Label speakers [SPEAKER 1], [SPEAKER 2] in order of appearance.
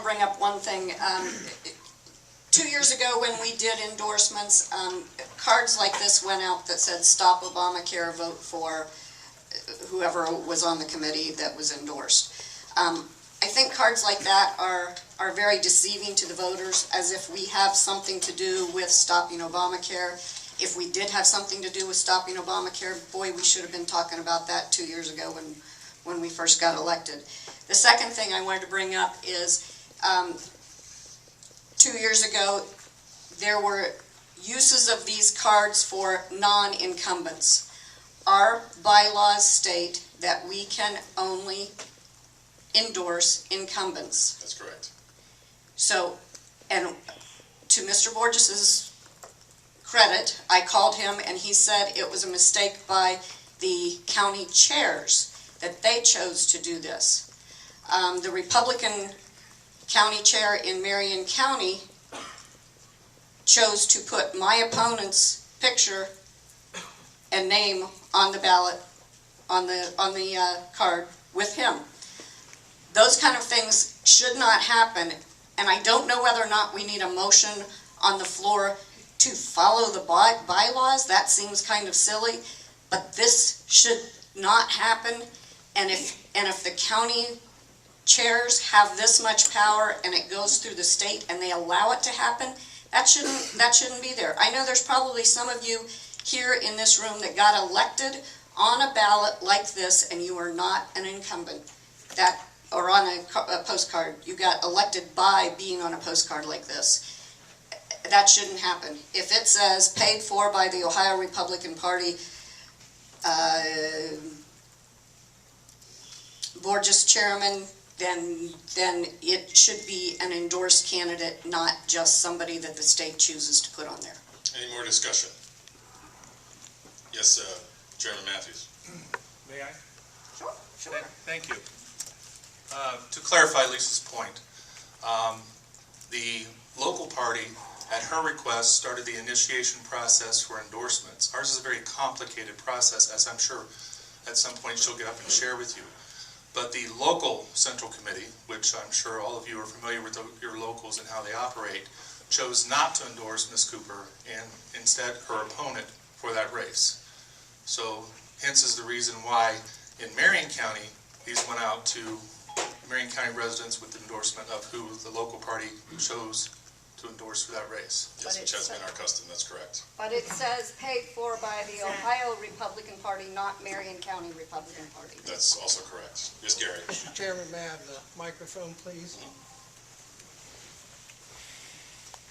[SPEAKER 1] bring up one thing. 2 years ago when we did endorsements, cards like this went out that said stop Obamacare, vote for whoever was on the committee that was endorsed. I think cards like that are very deceiving to the voters, as if we have something to do with stopping Obamacare. If we did have something to do with stopping Obamacare, boy, we should have been talking about that 2 years ago when we first got elected. The second thing I wanted to bring up is 2 years ago there were uses of these cards for non-incumbents. Our bylaws state that we can only endorse incumbents.
[SPEAKER 2] That's correct.
[SPEAKER 1] So, and to Mr. Borges's credit, I called him and he said it was a mistake by the county chairs that they chose to do this. The Republican county chair in Marion County chose to put my opponent's picture and name on the ballot, on the card with him. Those kind of things should not happen, and I don't know whether or not we need a motion on the floor to follow the bylaws. That seems kind of silly, but this should not happen. And if the county chairs have this much power and it goes through the state and they allow it to happen, that shouldn't be there. I know there's probably some of you here in this room that got elected on a ballot like this and you are not an incumbent, or on a postcard. You got elected by being on a postcard like this. That shouldn't happen. If it says paid for by the Ohio Republican Party, Borges chairman, then it should be an endorsed candidate, not just somebody that the state chooses to put on there.
[SPEAKER 2] Any more discussion? Yes, Chairman Matthews.
[SPEAKER 3] May I?
[SPEAKER 1] Sure.
[SPEAKER 3] Thank you. To clarify Lisa's point, the local party, at her request, started the initiation process for endorsements. Ours is a very complicated process, as I'm sure at some point she'll get up and share with you. But the local central committee, which I'm sure all of you are familiar with your locals and how they operate, chose not to endorse Ms. Cooper and instead her opponent for that race. So hence is the reason why in Marion County these went out to Marion County residents with endorsement of who the local party chose to endorse for that race.
[SPEAKER 2] Yes, which has been our custom, that's correct.
[SPEAKER 1] But it says paid for by the Ohio Republican Party, not Marion County Republican Party.
[SPEAKER 2] That's also correct. Yes, Gary.
[SPEAKER 4] Mr. Chairman, may I have the microphone, please?